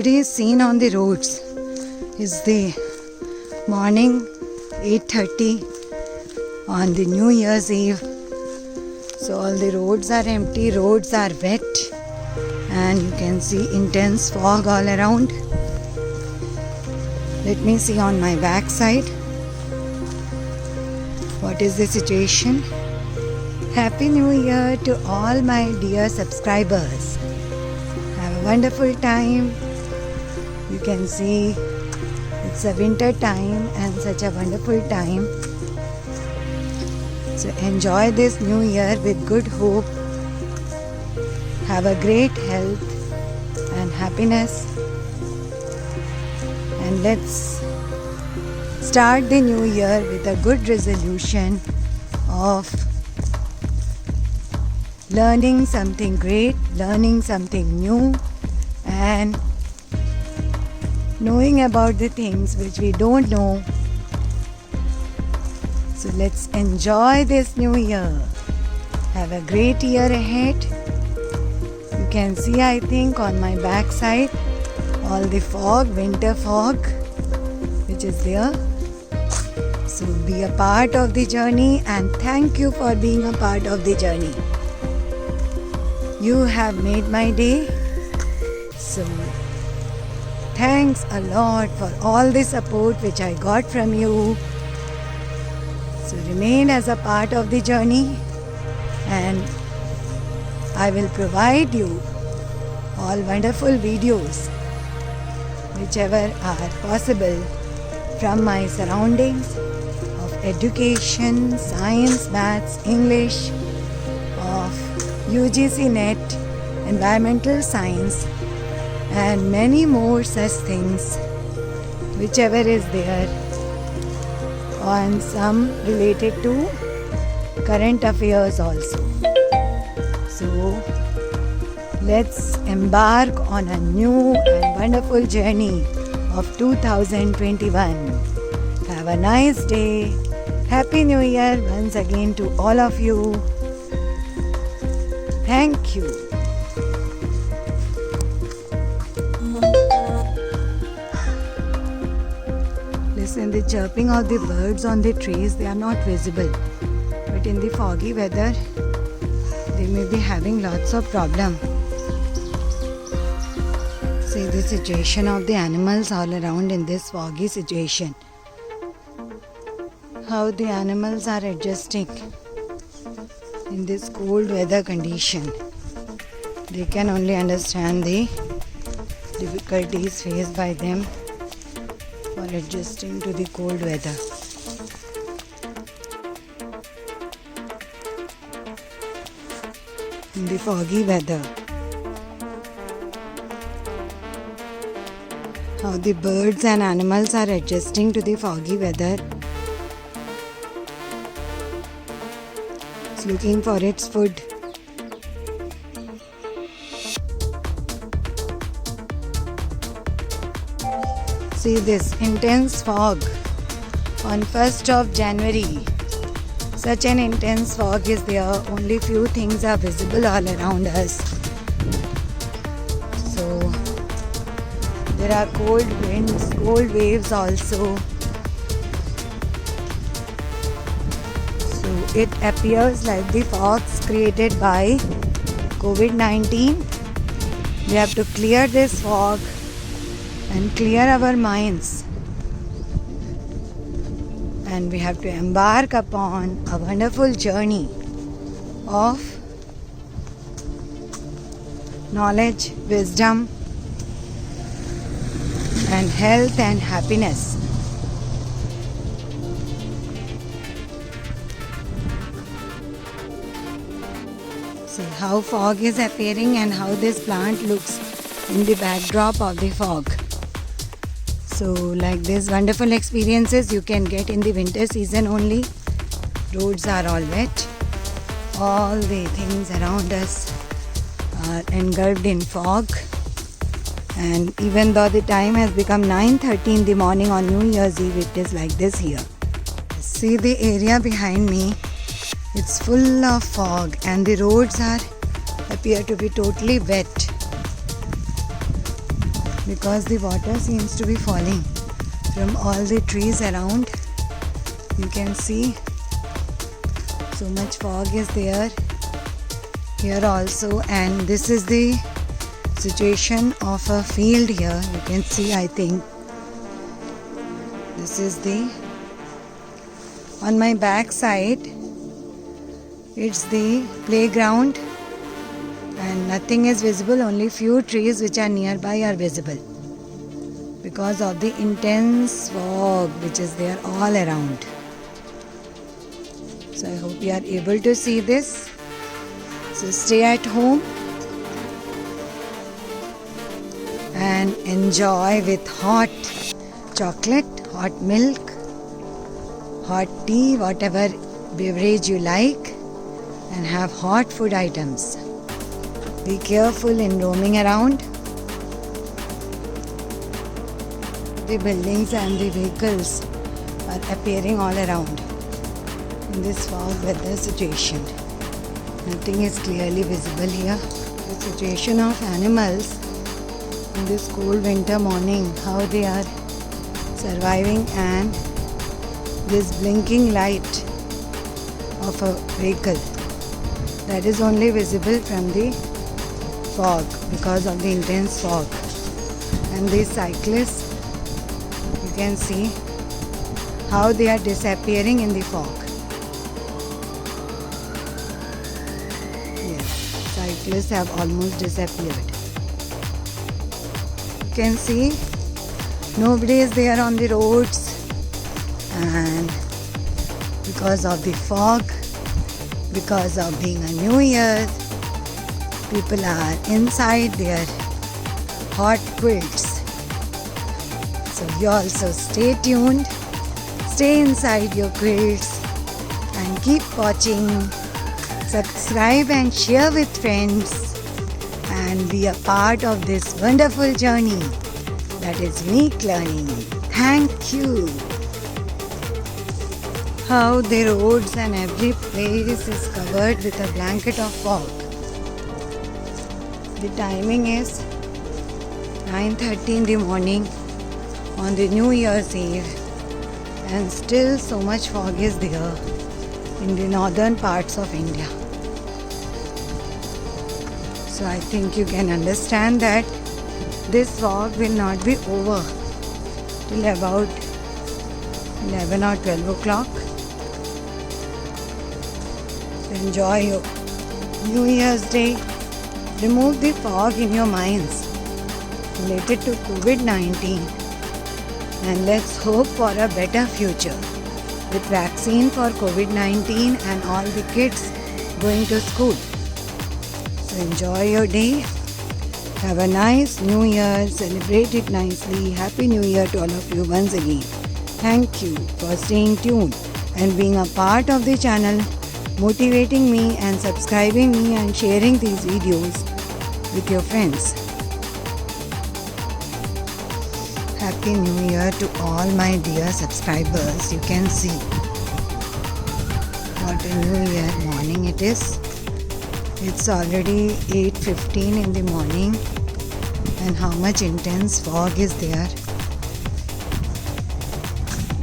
nobody is seen on the roads. It's the morning 8:30 on the New Year's Eve. So all the roads are empty, roads are wet, and you can see intense fog all around. Let me see on my back side what is the situation. Happy New Year to all my dear subscribers. Have a wonderful time. You can see it's a winter time and such a wonderful time. So enjoy this new year with good hope. Have a great health and happiness. And let's start the new year with a good resolution of learning something great, learning something new, and knowing about the things which we don't know. So let's enjoy this new year. Have a great year ahead. You can see, I think, on my back side all the fog, winter fog, which is there. So be a part of the journey, and thank you for being a part of the journey. You have made my day. So thanks a lot for all the support which I got from you. So remain as a part of the journey, and I will provide you all wonderful videos whichever are possible from my surroundings of education, science, maths, English, of UGC NET, environmental science, and many more such things, whichever is there, and some related to current affairs also. So let's embark on a new and wonderful journey of 2021. Have a nice day. Happy New Year once again to all of you. Thank you. Listen, the chirping of the birds on the trees, they are not visible. But in the foggy weather, they may be having lots of problem. See the situation of the animals all around in this foggy situation. How the animals are adjusting in this cold weather condition. They can only understand the difficulties faced by them for adjusting to the cold weather. In the foggy weather, how the birds and animals are adjusting to the foggy weather. It's looking for its food. See this intense fog on 1st of January. Such an intense fog is there. Only few things are visible all around us. So there are cold winds, cold waves also. So it appears like the fogs created by COVID-19. We have to clear this fog and clear our minds, and we have to embark upon a wonderful journey of knowledge, wisdom, and health and happiness. See how fog is appearing and how this plant looks in the backdrop of the fog. So like these wonderful experiences you can get in the winter season only. Roads are all wet. All the things around us are engulfed in fog. And even though the time has become 9:30 in the morning on New Year's Eve, it is like this here. See the area behind me. It's full of fog and the roads appear to be totally wet. because the water seems to be falling from all the trees around. You can see so much fog is there here also, and this is the situation of a field here. You can see, I think this is the, on my back side it's the playground and nothing is visible, only few trees which are nearby are visible because of the intense fog which is there all around. So I hope you are able to see this. So stay at home and enjoy with hot chocolate, hot milk, hot tea, whatever beverage you like, and have hot food items. Be careful in roaming around. The buildings and the vehicles are appearing all around in this fog weather situation. Nothing is clearly visible here. The situation of animals in this cold winter morning, how they are surviving, and this blinking light of a vehicle that is only visible from the fog because of the intense fog. And these cyclists, you can see how they are disappearing in the fog. Yes, cyclists have almost disappeared. You can see nobody is there on the roads, and because of the fog, because of being a new year, people are inside their hot quilts. So you also stay tuned, stay inside your quilts and keep watching. Subscribe and share with friends and be a part of this wonderful journey that is unique learning. Thank you. How the roads and every place is covered with a blanket of fog. The timing is 9:30 in the morning on the New Year's Eve, and still so much fog is there in the northern parts of India. So I think you can understand that this fog will not be over till about 11 or 12 o'clock. So enjoy your New Year's Day. Remove the fog in your minds related to COVID-19, and let's hope for a better future with vaccine for COVID-19 and all the kids going to school. So enjoy your day. Have a nice New Year. Celebrate it nicely. Happy New Year to all of you once again. Thank you for staying tuned and being a part of the channel, motivating me and subscribing me and sharing these videos with your friends. Happy New Year to all my dear subscribers. You can see what a New Year morning it is. It's already 8:15 in the morning, and how much intense fog is there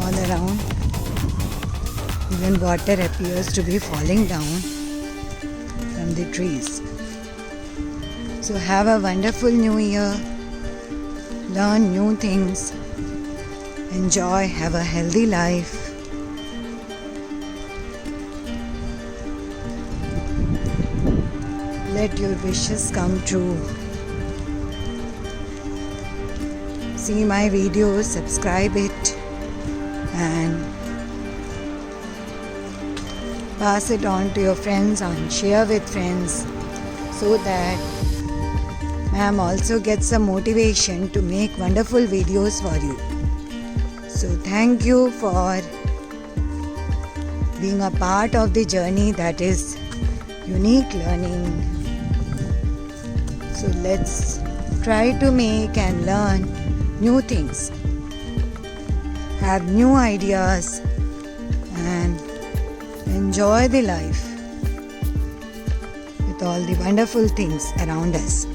all around. Even water appears to be falling down from the trees. So have a wonderful New Year. Learn new things. Enjoy. Have a healthy life. Let your wishes come true. See my videos, subscribe it, and pass it on to your friends and share with friends, so that ma'am also gets some motivation to make wonderful videos for you. So thank you for being a part of the journey that is unique learning. So let's try to make and learn new things, have new ideas, and enjoy the life with all the wonderful things around us.